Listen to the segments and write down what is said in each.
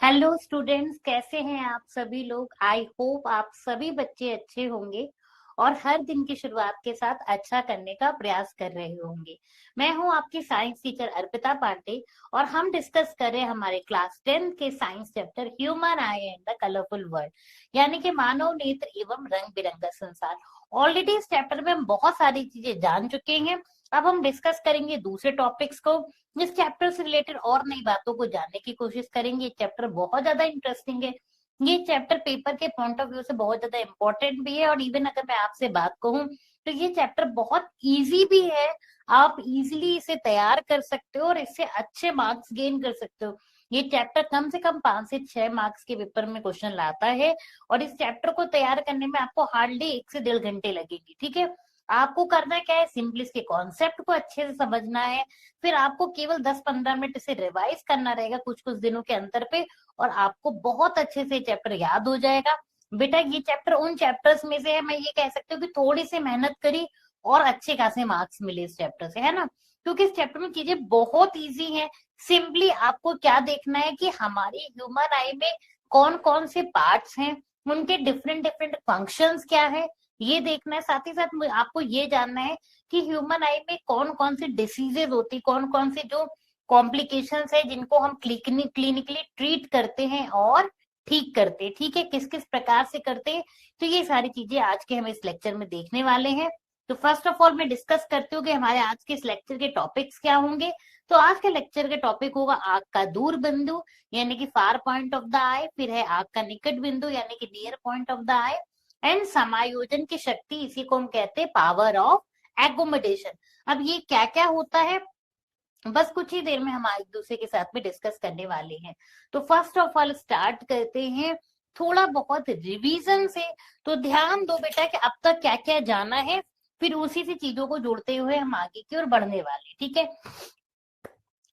Hello students, कैसे हैं आप सभी लोग। आई होप आप सभी बच्चे अच्छे होंगे और हर दिन की शुरुआत के साथ अच्छा करने का प्रयास कर रहे होंगे। मैं हूं आपकी साइंस टीचर अर्पिता पांडे और हम डिस्कस कर रहे हैं हमारे क्लास 10 के science chapter human I and the colourful world, यानी कि मानव नेत्र एवं रंग बिरंगा संसार। ऑलरेडी इस चैप्टर में हम बहुत सारी चीजें जान चुके हैं। अब हम डिस्कस करेंगे दूसरे टॉपिक्स को। इस चैप्टर से रिलेटेड और नई बातों को जानने की कोशिश करेंगे। ये चैप्टर बहुत ज्यादा इंटरेस्टिंग है। ये चैप्टर पेपर के पॉइंट ऑफ व्यू से बहुत ज्यादा इंपॉर्टेंट भी है और इवन अगर मैं आपसे बात कहूँ तो ये चैप्टर बहुत इजी भी है। आप इजीली इसे तैयार कर सकते हो और इससे अच्छे मार्क्स गेन कर सकते हो। ये चैप्टर कम से कम 5 से 6 मार्क्स के पेपर में क्वेश्चन लाता है और इस चैप्टर को तैयार करने में आपको हार्डली 1 से 1.5 घंटे लगेंगे। ठीक है, आपको करना क्या है, सिंपली इसके कॉन्सेप्ट को अच्छे से समझना है। फिर आपको केवल 10-15 मिनट इसे रिवाइज करना रहेगा कुछ कुछ दिनों के अंतर पे और आपको बहुत अच्छे से चैप्टर याद हो जाएगा। बेटा ये चैप्टर उन चैप्टर्स में से है, मैं ये कह सकती हूँ कि थोड़ी सी मेहनत करी और अच्छे खासे मार्क्स मिले इस चैप्टर से, है ना। क्योंकि इस चैप्टर में चीजें बहुत इजी हैं। सिंपली आपको क्या देखना है कि हमारी ह्यूमन आई में कौन कौन से पार्ट्स हैं, उनके डिफरेंट डिफरेंट फंक्शंस क्या है, ये देखना है। साथ ही साथ आपको ये जानना है कि ह्यूमन आई में कौन कौन सी डिसीजेज होती, कौन कौन से जो कॉम्प्लिकेशंस है जिनको हम क्लिनिकली ट्रीट करते हैं और ठीक करते हैं। ठीक है, किस किस प्रकार से करते हैं, तो ये सारी चीजें आज के हम इस लेक्चर में देखने वाले हैं। तो फर्स्ट ऑफ ऑल मैं डिस्कस करती हूँ कि हमारे आज के इस लेक्चर के टॉपिक्स क्या होंगे। तो आज के लेक्चर के टॉपिक होगा आग का दूर बिंदु यानी कि फार पॉइंट ऑफ द आई, फिर है आग का निकट बिंदु यानी कि near point of the I, and समायोजन की शक्ति, इसी को हम कहते हैं पावर ऑफ एकोमोडेशन। अब ये क्या क्या होता है बस कुछ ही देर में हम एक दूसरे के साथ में डिस्कस करने वाले हैं। तो फर्स्ट ऑफ ऑल स्टार्ट करते हैं थोड़ा बहुत रिवीजन से। तो ध्यान दो बेटा कि अब तक क्या क्या जाना है, फिर उसी से चीजों को जोड़ते हुए हम आगे की ओर बढ़ने वाले। ठीक है,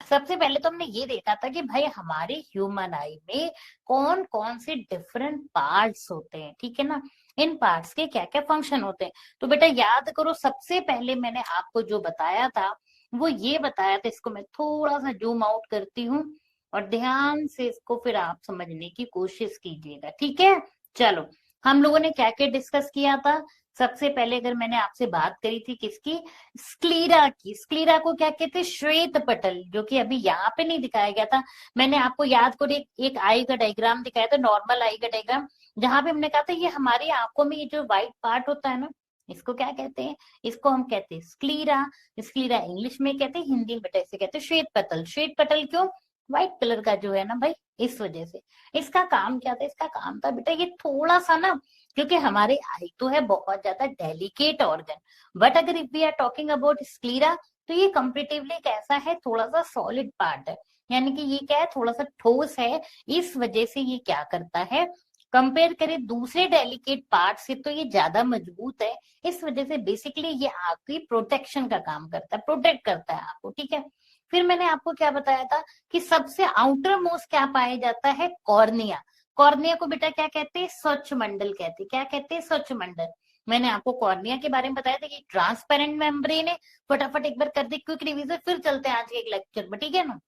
सबसे पहले तो हमने ये देखा था कि भाई हमारे ह्यूमन आई में कौन कौन से डिफरेंट पार्ट्स होते हैं। ठीक है ना, इन पार्ट्स के क्या क्या फंक्शन होते हैं। तो बेटा याद करो, सबसे पहले मैंने आपको जो बताया था वो ये बताया था। इसको मैं थोड़ा सा जूम आउट करती हूँ और ध्यान से इसको फिर आप समझने की कोशिश कीजिएगा। ठीक है, चलो हम लोगों ने क्या क्या डिस्कस किया था। सबसे पहले अगर मैंने आपसे बात करी थी किसकी, स्क्लीरा की। स्क्लीरा को क्या कहते हैं, श्वेत पटल, जो कि अभी यहाँ पे नहीं दिखाया गया था। मैंने आपको याद करो एक आई का डायग्राम दिखाया था, नॉर्मल आई का डायग्राम, जहां पे हमने कहा था ये हमारी आंखों में ये जो व्हाइट पार्ट होता है ना, इसको क्या कहते हैं, इसको हम कहते हैं स्क्लीरा। स्क्लीरा इंग्लिश में कहते हैं, हिंदी में बेटा इसे कहते हैं श्वेत पटल। श्वेत पटल क्यों, व्हाइट कलर का जो है ना भाई, इस वजह से। इसका काम क्या था, इसका काम था बेटा ये थोड़ा सा ना, क्योंकि हमारे आई तो है बहुत ज्यादा डेलिकेट ऑर्गन, बट अगर if we are talking about sclera तो ये कंपेरेटिवली कैसा है, थोड़ा सा सॉलिड पार्ट है, यानी कि ये क्या है, थोड़ा सा ठोस है। इस वजह से ये क्या करता है, कंपेयर करें दूसरे डेलिकेट पार्ट से तो ये ज्यादा मजबूत है। इस वजह से बेसिकली ये आपकी प्रोटेक्शन का काम करता है, प्रोटेक्ट करता है आपको। ठीक है, फिर मैंने आपको क्या बताया था कि सबसे आउटर मोस्ट क्या पाया जाता है, कॉर्निया। कॉर्निया को बेटा क्या कहते हैं, स्वच्छ मंडल कहते हैं। क्या कहते हैं, स्वच्छ मंडल। मैंने आपको कॉर्निया के बारे में बताया था कि ट्रांसपेरेंट मेम्ब्रेन है। फटाफट एक बार कर दे क्विक रिवीजन, फिर चलते हैं आज के एक लेक्चर में। ठीक है ना,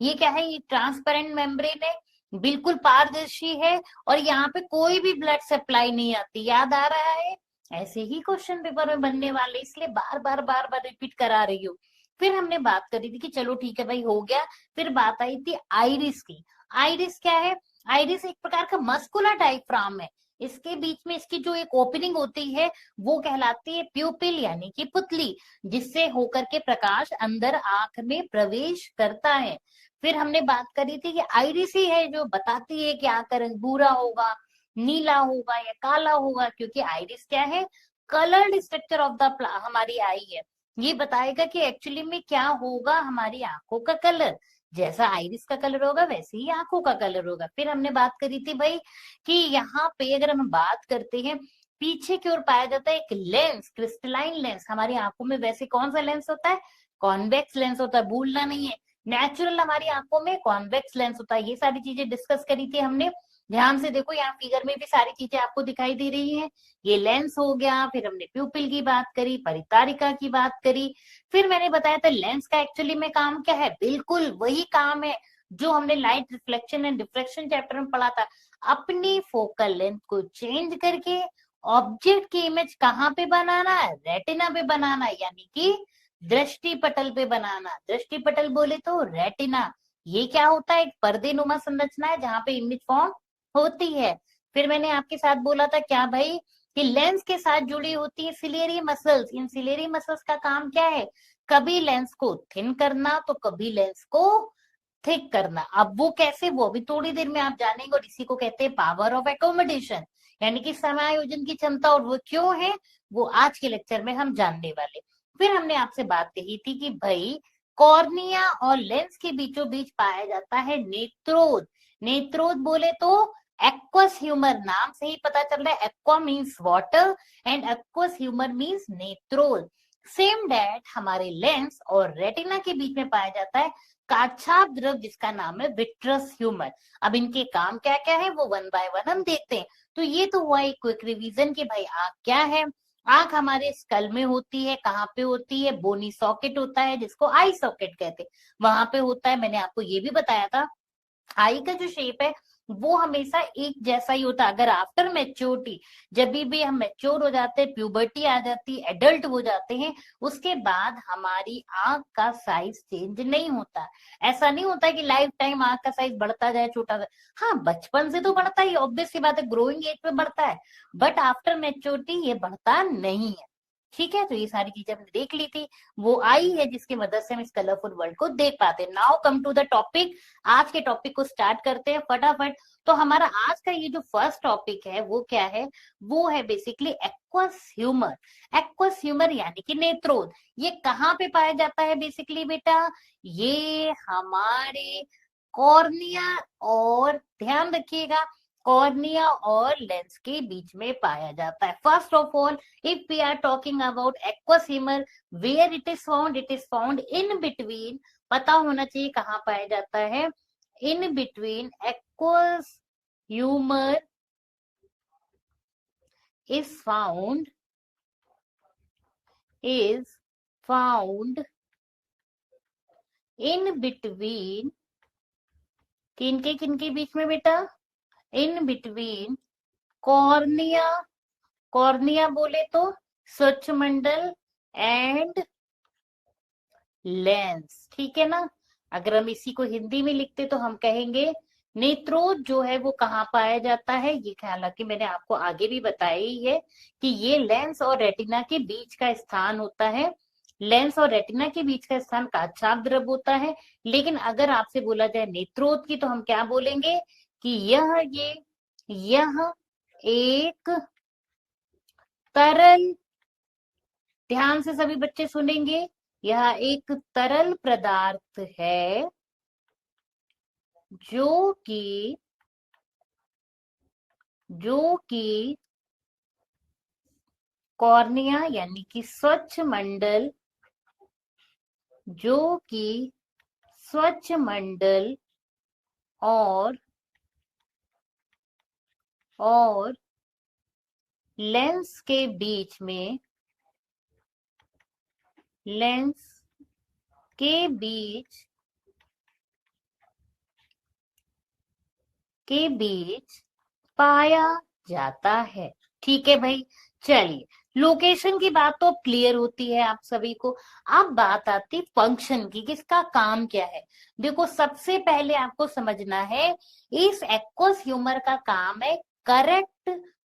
ये क्या है, ये ट्रांसपेरेंट मेम्ब्रेन है, बिल्कुल पारदर्शी है और यहाँ पे कोई भी ब्लड सप्लाई नहीं आती। याद आ रहा है, ऐसे ही क्वेश्चन पेपर में बनने वाले, इसलिए बार बार रिपीट करा रही हूँ। फिर हमने बात करी थी कि चलो ठीक है भाई हो गया। फिर बात आई थी आइरिस की। आइरिस क्या है, आइरिस एक प्रकार का मस्कुलर डायफ्राम है। इसके बीच में इसकी जो एक ओपनिंग होती है वो कहलाती है प्यूपिल यानी कि पुतली, जिससे होकर के प्रकाश अंदर आंख में प्रवेश करता है। फिर हमने बात करी थी कि आइरिस ही है जो बताती है कि आंख का रंग भूरा होगा, नीला होगा या काला होगा, क्योंकि आइरिस क्या है, कलर्ड स्ट्रक्चर ऑफ द हमारी आई है। ये बताएगा कि एक्चुअली में क्या होगा, हमारी आंखों का कलर जैसा आइरिस का कलर होगा वैसे ही आंखों का कलर होगा। फिर हमने बात करी थी भाई कि यहाँ पे अगर हम बात करते हैं, पीछे की ओर पाया जाता है एक लेंस, क्रिस्टलाइन लेंस। हमारी आंखों में वैसे कौन सा लेंस होता है, कॉन्वेक्स लेंस होता है, भूलना नहीं है। नेचुरल हमारी आंखों में कॉन्वेक्स लेंस होता है। ये सारी चीजें डिस्कस करी थी हमने। ध्यान से देखो, यहाँ फिगर में भी सारी चीजें आपको दिखाई दे रही है। ये लेंस हो गया, फिर हमने प्यूपिल की बात करी, परितारिका की बात करी। फिर मैंने बताया था लेंस का एक्चुअली में काम क्या है, बिल्कुल वही काम है जो हमने light reflection and diffraction chapter में पढ़ा था, अपनी फोकल लेंथ को चेंज करके ऑब्जेक्ट की इमेज कहाँ पे बनाना है, रेटिना पे बनाना, यानी कि दृष्टि पटल पे बनाना। दृष्टि पटल बोले तो रेटिना, ये क्या होता है, एक पर्दे नुमा संरचना है जहाँ पे इमेज फॉर्म होती है। फिर मैंने आपके साथ बोला था क्या भाई, कि लेंस के साथ जुड़ी होती है सिलेरी मसल्स। इन सिलेरी मसल्स का काम क्या है, कभी लेंस को थिन करना तो कभी लेंस को थिक करना। अब वो कैसे, वो भी थोड़ी देर में आप जानेंगे, और इसी को कहते हैं पावर ऑफ एकोमोडेशन, यानी कि समायोजन की क्षमता। और वो क्यों है, वो आज के लेक्चर में हम जानने वाले। फिर हमने आपसे बात कही थी कि भाई कॉर्निया और लेंस के बीचों बीच पाया जाता है नेत्रोद। नेत्रोद बोले तो एक्वस ह्यूमर, नाम से ही पता चल रहा है, aqua means water and aqueous humour means नेत्रोद। सेम डैट हमारे लेंस और रेटिना के बीच में पाया जाता है काछाप द्रव, जिसका नाम है विट्रस ह्यूमर। अब इनके काम क्या क्या है वो वन बाय वन हम देखते हैं। तो ये तो हुआ एक क्विक रिवीजन कि भाई आंख क्या है। आंख हमारे स्कल में होती है, कहाँ पे होती है, बोनी सॉकेट होता है जिसको आई सॉकेट कहते हैं, वहां पे होता है। मैंने आपको ये भी बताया था आई का जो शेप है वो हमेशा एक जैसा ही होता है। अगर आफ्टर मैच्योरिटी, जब भी हम मैच्योर हो जाते हैं, प्यूबर्टी आ जाती है, एडल्ट हो जाते हैं, उसके बाद हमारी आंख का साइज चेंज नहीं होता। ऐसा नहीं होता कि लाइफ टाइम आंख का साइज बढ़ता जाए, छोटा जाए। हाँ, बचपन से तो बढ़ता ही, ऑब्वियस सी बात है, ग्रोइंग एज पे बढ़ता है, बट आफ्टर मैच्योरिटी ये बढ़ता नहीं है। ठीक है, तो ये सारी चीजें हमने देख ली थी। वो आई है जिसकी मदद से हम इस कलरफुल वर्ल्ड को देख पाते हैं। Now come to the topic. आज के टॉपिक को स्टार्ट करते हैं फटाफट। तो हमारा आज का ये जो फर्स्ट टॉपिक है वो क्या है, वो है basically aqueous humour. Aqueous humour यानी कि नेत्रोद। ये कहाँ पे पाया जाता है बेसिकली बेटा, ये हमारे कॉर्निया और, ध्यान रखिएगा, कॉर्निया और लेंस के बीच में पाया जाता है। First of all, if we are talking about aqueous humour, where it is found, it is found in between, पता होना चाहिए कहाँ पाया जाता है, in between aqueous humor is found in between, किनके किनके बीच में बेटा, इन बिटवीन कॉर्निया, कॉर्निया बोले तो स्वच्छ मंडल एंड लेंस, ठीक है ना। अगर हम इसी को हिंदी में लिखते तो हम कहेंगे नेत्रोद जो है वो कहाँ पाया जाता है। ये हालांकि मैंने आपको आगे भी बताया ही है कि ये लेंस और रेटिना के बीच का स्थान होता है। लेंस और रेटिना के बीच का स्थान काछाप द्रव होता है। लेकिन अगर आपसे बोला जाए नेत्रोद की तो हम क्या बोलेंगे कि यह एक तरल, ध्यान से सभी बच्चे सुनेंगे, यह एक तरल पदार्थ है जो कि कॉर्निया यानी कि स्वच्छ मंडल, जो कि स्वच्छ मंडल और लेंस के बीच में, लेंस के बीच पाया जाता है। ठीक है भाई, चलिए लोकेशन की बात तो क्लियर होती है आप सभी को। अब बात आती फंक्शन की, किसका काम क्या है। देखो सबसे पहले आपको समझना है इस एक्वस ह्यूमर का काम है करेक्ट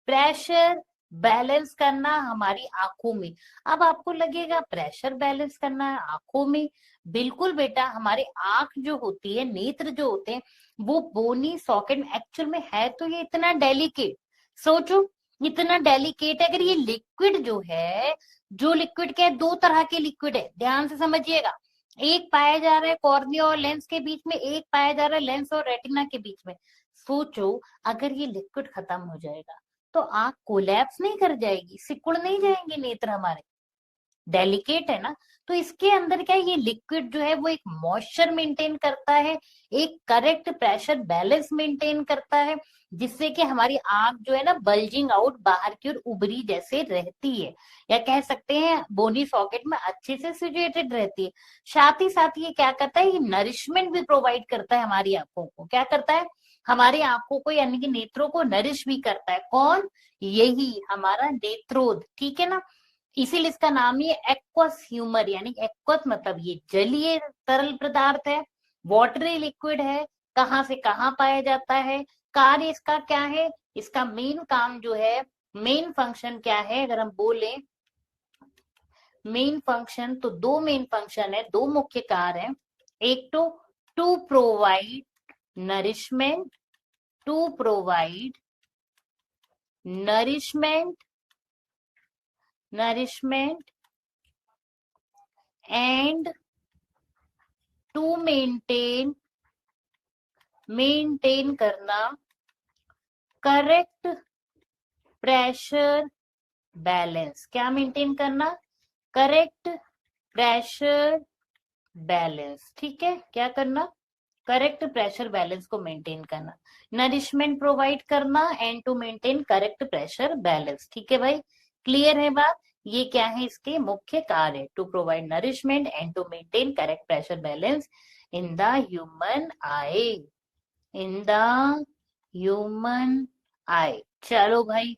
प्रेशर बैलेंस करना हमारी आंखों में। अब आपको लगेगा प्रेशर बैलेंस करना है आंखों में, बिल्कुल बेटा, हमारे आंख जो होती है, नेत्र जो होते हैं, वो बोनी सॉकेट में एक्चुअल में है तो ये इतना डेलिकेट, सोचो इतना डेलिकेट है। अगर ये लिक्विड जो है, जो लिक्विड क्या है, दो तरह के लिक्विड है, ध्यान से समझिएगा। एक पाया जा रहा है कॉर्निया और लेंस के बीच में, एक पाया जा रहा है लेंस और रेटिना के बीच में। सोचो अगर ये लिक्विड खत्म हो जाएगा तो आंख कोलैप्स नहीं कर जाएगी, सिकुड़ नहीं जाएंगे नेत्र हमारे, डेलिकेट है ना। तो इसके अंदर क्या है, ये लिक्विड जो है वो एक मॉइस्चर मेंटेन करता है, एक करेक्ट प्रेशर बैलेंस मेंटेन करता है, जिससे कि हमारी आंख जो है ना बल्जिंग आउट बाहर की ओर उभरी जैसे रहती है, या कह सकते हैं बोनी सॉकेट में अच्छे से सिचुएटेड रहती है। साथ ही ये क्या करता है, ये नरिशमेंट भी प्रोवाइड करता है हमारी आंखों को। क्या करता है, हमारी आंखों को यानी कि नेत्रों को नरिश भी करता है। कौन, यही हमारा नेत्रोद, ठीक है ना। इसीलिए इसका नाम ही एक्वस ह्यूमर, यानी एक्वस मतलब ये जलीय तरल पदार्थ है, वाटरी लिक्विड है। कहाँ से कहाँ पाया जाता है, कार्य इसका क्या है, इसका मेन काम जो है, मेन फंक्शन क्या है, अगर हम बोले मेन फंक्शन, तो दो मेन फंक्शन है, दो मुख्य कार्य है। एक तो to provide nourishment, to provide nourishment, nourishment and to maintain, maintain करना करेक्ट प्रेशर बैलेंस। क्या मेंटेन करना, करेक्ट प्रेशर बैलेंस, ठीक है। क्या करना, करेक्ट प्रेशर बैलेंस को मेंटेन करना, नरिशमेंट प्रोवाइड करना and to maintain correct pressure balance, ठीक है भाई, क्लियर है बात। ये क्या है, इसके मुख्य कार्य, to provide nourishment and to maintain correct pressure balance in the human eye, in the human eye. चलो भाई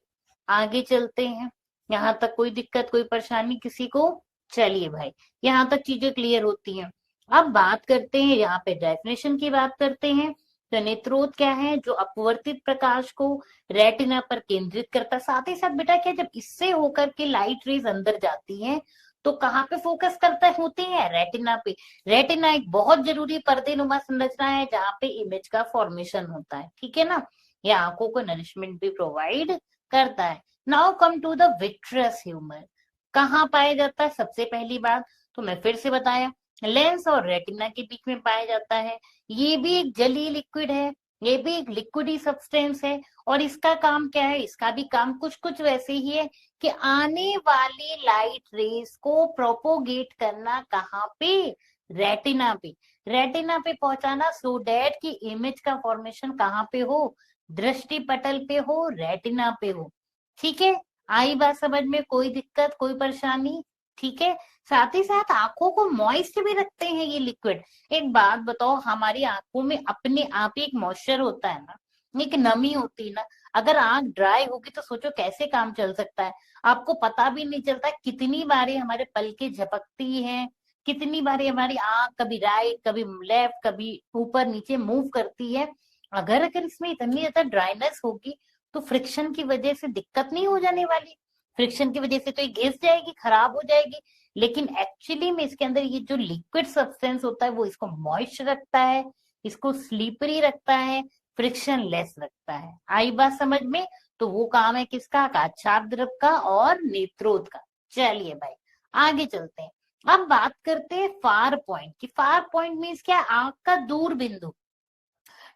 आगे चलते हैं, यहाँ तक कोई दिक्कत कोई परेशानी किसी को, चलिए भाई यहाँ तक चीजें क्लियर होती हैं। अब बात करते हैं, यहाँ पे डेफिनेशन की बात करते हैं। तो नेत्रोद क्या है, जो अपवर्तित प्रकाश को रेटिना पर केंद्रित करता है। साथ ही साथ बेटा क्या, जब इससे होकर के लाइट रेज अंदर जाती हैं तो कहाँ पे फोकस करता होती है, रेटिना पे। रेटिना एक बहुत जरूरी पर्देनुमा संरचना है जहाँ पे इमेज का फॉर्मेशन होता है, ठीक है ना। ये आंखों को नरिशमेंट भी प्रोवाइड करता है। Now come to the vitreous humour, कहाँ पाया जाता है, सबसे पहली बात तो मैं फिर से बताया, लेंस और रेटिना के बीच में पाया जाता है। ये भी एक जलीय लिक्विड है, ये भी एक लिक्विडी सब्सटेंस है। और इसका काम क्या है, इसका भी काम कुछ कुछ वैसे ही है कि आने वाली लाइट रेस को प्रोपोगेट करना, कहाँ पे, रेटिना पे, रेटिना पे पहुंचाना, सो डैट की इमेज का फॉर्मेशन कहाँ पे हो, दृष्टि पटल पे हो, रेटिना पे हो, ठीक है। आई बात समझ में, कोई दिक्कत कोई परेशानी, ठीक है। साथ ही साथ आंखों को मॉइस्ट भी रखते हैं ये लिक्विड। एक बात बताओ, हमारी आंखों में अपने आप ही एक मॉइस्चर होता है ना, एक नमी होती है ना। अगर आंख ड्राई होगी तो सोचो कैसे काम चल सकता है। आपको पता भी नहीं चलता कितनी बारी हमारे पलकें झपकती हैं, कितनी बारी हमारी आंख कभी राइट कभी लेफ्ट कभी ऊपर नीचे मूव करती है। अगर अगर इसमें इतनी ज्यादा ड्राइनेस होगी तो फ्रिक्शन की वजह से दिक्कत नहीं हो जाने वाली, फ्रिक्शन की वजह से तो ये घिस जाएगी, खराब हो जाएगी। लेकिन एक्चुअली में इसके अंदर ये जो लिक्विड सब्सटेंस होता है वो इसको मॉइस्ट रखता है, इसको स्लीपरी रखता है, फ्रिक्शन लेस रखता है। आई बात समझ में। तो वो काम है किसका, काचछाप द्रव का और नेत्रोद का। चलिए भाई आगे चलते हैं। अब बात करते हैं फार पॉइंट की। फार पॉइंट मीन्स क्या, आंख का दूर बिंदु।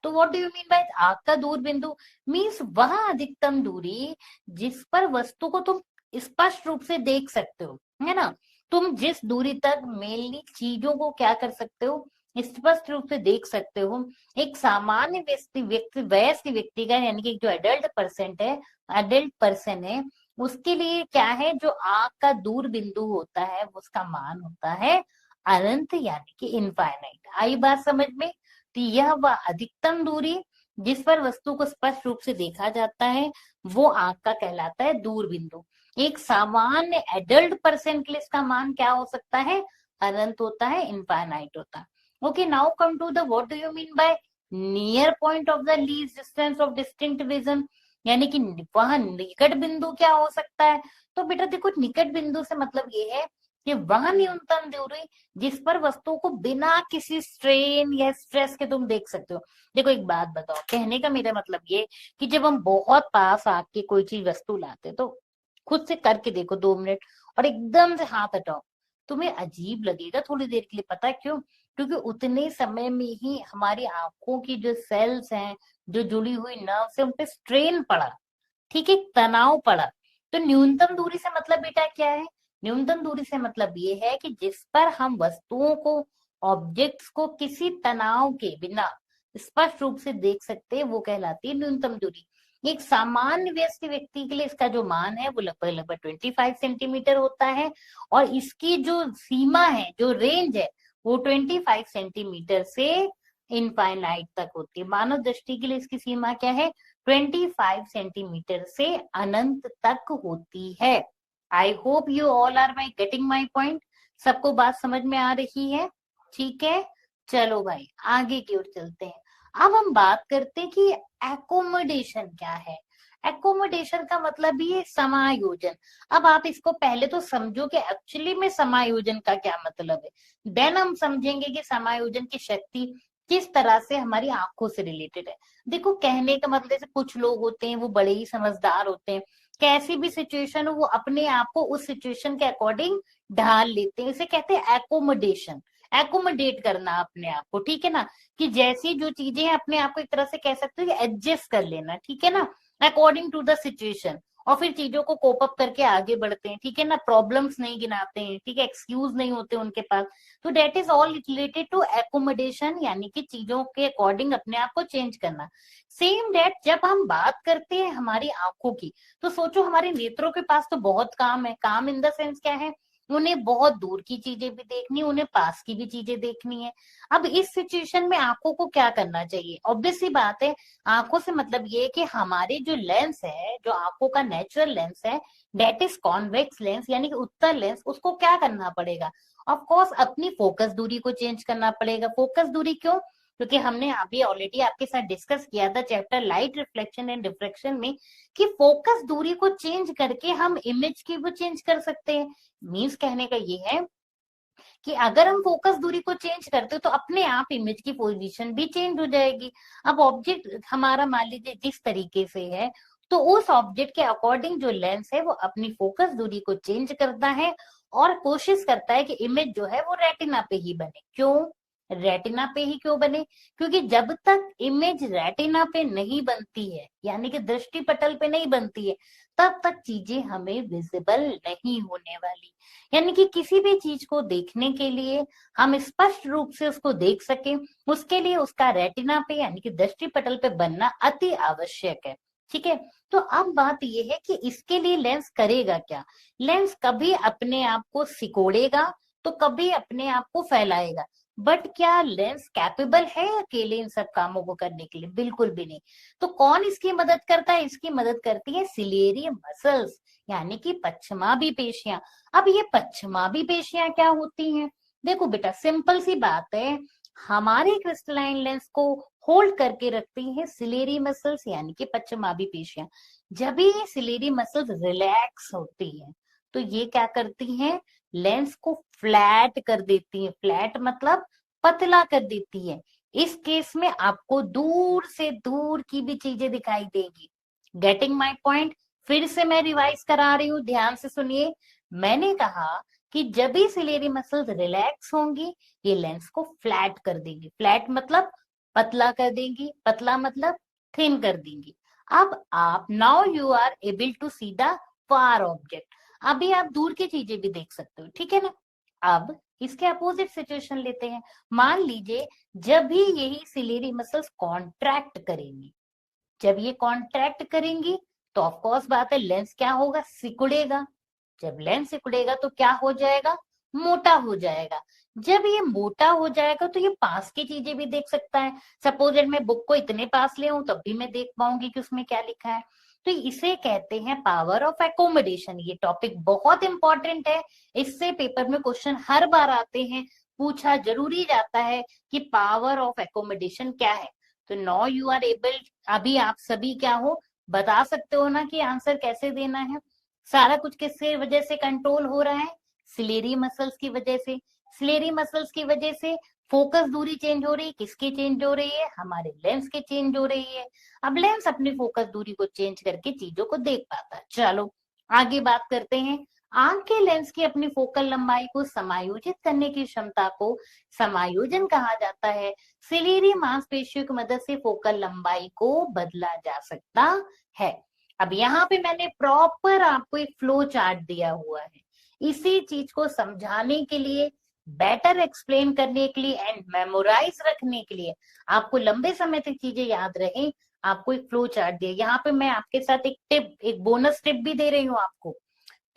तो what do you mean bye आंख का दूर बिंदु, मीन्स वह अधिकतम दूरी जिस पर वस्तु को तुम स्पष्ट रूप से देख सकते हो, है ना। तुम जिस दूरी तक मेनली चीजों को क्या कर सकते हो, स्पष्ट रूप से देख सकते हो। एक सामान्य वयस्क व्यक्ति का, यानी कि जो एडल्ट पर्सन है, उसके लिए क्या है, जो आंख का दूर बिंदु होता है उसका मान होता है अनंत, यानी कि इनफाइनाइट। आई बात समझ में। तो यह वह अधिकतम दूरी जिस पर वस्तु को स्पष्ट रूप से देखा जाता है वो आंख का कहलाता है दूर बिंदु। एक सामान्य एडल्ट पर्सन के लिए इसका मान क्या हो सकता है, अनंत होता है, इनफाइनाइट होता है। Okay, now come to the what do you mean by near point of the least distance of distinct vision, यानी कि वह निकट बिंदु क्या हो सकता है। तो बेटा देखो, निकट बिंदु से मतलब ये है कि वह न्यूनतम दूरी जिस पर वस्तु को बिना किसी स्ट्रेन या स्ट्रेस के तुम देख सकते हो। देखो एक बात बताओ, कहने का मेरा मतलब ये कि जब हम बहुत पास आके कोई चीज वस्तु लाते तो खुद से करके देखो 2 मिनट और एकदम से हाथ हटाओ, तुम्हें अजीब लगेगा थोड़ी देर के लिए। पता है क्यों, क्योंकि उतने समय में ही हमारी आंखों की जो सेल्स हैं, जो जुड़ी हुई नर्व्स है, उन पे स्ट्रेन पड़ा, ठीक है, तनाव पड़ा। तो न्यूनतम दूरी से मतलब बेटा क्या है, न्यूनतम दूरी से मतलब ये है कि जिस पर हम वस्तुओं को, ऑब्जेक्ट्स को किसी तनाव के बिना स्पष्ट रूप से देख सकते हैं, वो कहलाती है न्यूनतम दूरी। एक सामान्य वयस्क व्यक्ति के लिए इसका जो मान है वो लगभग लगभग 25 सेंटीमीटर होता है, और इसकी जो सीमा है, जो रेंज है, वो 25 सेंटीमीटर से इनफाइनाइट तक होती है। मानव दृष्टि के लिए इसकी सीमा क्या है? 25 सेंटीमीटर से अनंत तक होती है। I hope you all are my getting my point. सबको बात समझ में आ रही है? ठीक है, चलो भाई आगे की ओर चलते हैं। अब हम बात करते हैं कि एकोमोडेशन क्या है। एकोमोडेशन का मतलब ये समायोजन। अब आप इसको पहले तो समझो कि एक्चुअली में समायोजन का क्या मतलब है, देन हम समझेंगे कि समायोजन की शक्ति किस तरह से हमारी आंखों से रिलेटेड है। देखो, कहने का मतलब जैसे कुछ लोग होते हैं वो बड़े ही समझदार होते हैं, कैसी भी सिचुएशन हो वो अपने आप को उस सिचुएशन के अकॉर्डिंग ढाल लेते हैं, इसे कहते हैं एकोमोडेशन। एकोमोडेट करना अपने आप को, ठीक है ना, कि जैसी जो चीजें हैं अपने आप को एक तरह से कह सकते हो एडजस्ट कर लेना, ठीक है ना, अकॉर्डिंग टू द सिचुएशन, और फिर चीजों को कोप अप करके आगे बढ़ते हैं, ठीक है ना, प्रॉब्लम्स नहीं गिनाते हैं, ठीक है, एक्सक्यूज नहीं होते उनके पास। तो that is all related to accommodation, यानी कि चीजों के अकॉर्डिंग अपने आप को चेंज करना। सेम डेट जब हम बात करते हैं हमारी आंखों की, तो सोचो हमारे नेत्रों के पास तो बहुत काम है। काम इन द सेंस क्या है? उन्हें बहुत दूर की चीजें भी देखनी, उन्हें पास की भी चीजें देखनी है। अब इस सिचुएशन में आंखों को क्या करना चाहिए? ऑब्वियस सी बात है, आंखों से मतलब ये है कि हमारे जो लेंस है, जो आंखों का नेचुरल लेंस है, डेट इज कॉन्वेक्स लेंस, यानी कि उत्तल लेंस, उसको क्या करना पड़ेगा? ऑफ कोर्स अपनी फोकस दूरी को चेंज करना पड़ेगा। फोकस दूरी क्यों? क्योंकि हमने अभी ऑलरेडी आपके साथ डिस्कस किया था chapter light reflection and diffraction में, कि फोकस दूरी को चेंज करके हम इमेज की वो चेंज कर सकते हैं। मीन्स कहने का ये है कि अगर हम फोकस दूरी को चेंज करते हो तो अपने आप इमेज की पोजीशन भी चेंज हो जाएगी। अब ऑब्जेक्ट हमारा मान लीजिए जिस तरीके से है, तो उस ऑब्जेक्ट के अकॉर्डिंग जो लेंस है वो अपनी फोकस दूरी को चेंज करता है और कोशिश करता है कि इमेज जो है वो रेटिना पे ही बने। क्यों रेटिना पे ही क्यों बने? क्योंकि जब तक इमेज रेटिना पे नहीं बनती है, यानी कि दृष्टि पटल पे नहीं बनती है, तब तक चीजें हमें विजिबल नहीं होने वाली। यानी कि किसी भी चीज को देखने के लिए, हम स्पष्ट रूप से उसको देख सकें, उसके लिए उसका रेटिना पे यानी कि दृष्टि पटल पे बनना अति आवश्यक है। ठीक है, तो अब बात यह है कि इसके लिए लेंस करेगा क्या? लेंस कभी अपने आप को सिकोड़ेगा तो कभी अपने आप को फैलाएगा। बट क्या लेंस कैपेबल है अकेले इन सब कामों को करने के लिए? बिल्कुल भी नहीं। तो कौन इसकी मदद करता है? इसकी मदद करती है सिलेरी मसल्स, यानी कि पश्चिमाभी पेशियां। अब ये पश्चिमाभी पेशियां क्या होती हैं? देखो बेटा, सिंपल सी बात है, हमारे क्रिस्टलाइन लेंस को होल्ड करके रखती है सिलेरी मसल्स, यानी कि पश्चिमाभी पेशियां। जब ये सिलेरी मसल्स रिलैक्स होती है तो ये क्या करती हैं? लेंस को फ्लैट कर देती है। फ्लैट मतलब पतला कर देती है। इस केस में आपको दूर से दूर की भी चीजें दिखाई देगी। Getting my point? फिर से मैं रिवाइज करा रही हूँ, ध्यान से सुनिए। मैंने कहा कि जब भी सिलेरी मसल्स रिलैक्स होंगी, ये लेंस को फ्लैट कर देंगी। फ्लैट मतलब पतला कर देंगी, पतला मतलब थिन कर देंगी। अब आप now you are able to see the far object. अभी आप दूर की चीजें भी देख सकते हो, ठीक है ना। अब इसके अपोजिट सिचुएशन लेते हैं। मान लीजिए जब भी यही सिलेरी मसल्स कॉन्ट्रैक्ट करेंगी, जब ये कॉन्ट्रैक्ट करेंगी तो ऑफ कोर्स बात है लेंस क्या होगा? सिकुड़ेगा। जब लेंस सिकुड़ेगा तो क्या हो जाएगा? मोटा हो जाएगा। जब ये मोटा हो जाएगा तो ये पास की चीजें भी देख सकता है। सपोज मैं बुक को इतने पास ले आऊं तब भी मैं देख पाऊंगी कि उसमें क्या लिखा है। तो इसे कहते हैं पावर ऑफ एकोमोडेशन। ये टॉपिक बहुत इंपॉर्टेंट है, इससे पेपर में क्वेश्चन हर बार आते हैं, पूछा जरूरी जाता है कि पावर ऑफ एकोमोडेशन क्या है। तो नाउ यू आर एबल, अभी आप सभी क्या हो, बता सकते हो ना कि आंसर कैसे देना है। सारा कुछ किसके वजह से कंट्रोल हो रहा है? सिलेरी मसल्स की वजह से। सिलेरी मसल्स की वजह से फोकस दूरी चेंज हो रही है। किसकी चेंज हो रही है? हमारे लेंस की चेंज हो रही है। अब लेंस अपनी फोकस दूरी को चेंज करके चीजों को देख पाता है। चलो आगे बात करते हैं। आंख के लेंस की अपनी फोकल लंबाई को समायोजित करने की क्षमता को समायोजन कहा जाता है। सिलेरी मांसपेशियों की मदद से फोकल लंबाई को बदला जा सकता है। अब यहाँ पे मैंने प्रॉपर आपको एक फ्लो चार्ट दिया हुआ है। इसी चीज को समझाने के लिए, बेटर एक्सप्लेन करने के लिए एंड मेमोराइज रखने के लिए, आपको लंबे समय तक चीजें याद रहे, आपको एक फ्लो चार्ट दिया। यहाँ पे मैं आपके साथ एक टिप, एक बोनस टिप भी दे रही हूँ आपको।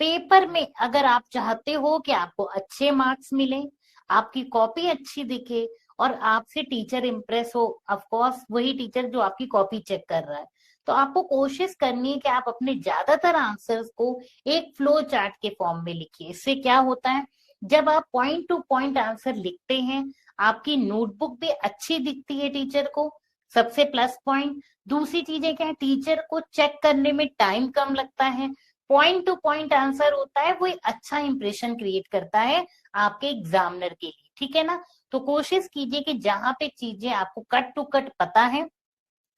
पेपर में अगर आप चाहते हो कि आपको अच्छे मार्क्स मिले, आपकी कॉपी अच्छी दिखे और आपसे टीचर इम्प्रेस हो, ऑफ कोर्स वही टीचर जो आपकी कॉपी चेक कर रहा है, तो आपको कोशिश करनी है कि आप अपने ज्यादातर आंसर्स को एक फ्लो चार्ट के फॉर्म में लिखिए। इससे क्या होता है, जब आप पॉइंट टू पॉइंट आंसर लिखते हैं, आपकी नोटबुक भी अच्छी दिखती है टीचर को, सबसे प्लस पॉइंट। दूसरी चीजें क्या है, टीचर को चेक करने में टाइम कम लगता है, पॉइंट टू पॉइंट आंसर होता है, वो एक अच्छा इंप्रेशन क्रिएट करता है आपके एग्जामिनर के लिए, ठीक है ना। तो कोशिश कीजिए कि जहां पे चीजें आपको कट टू कट पता है,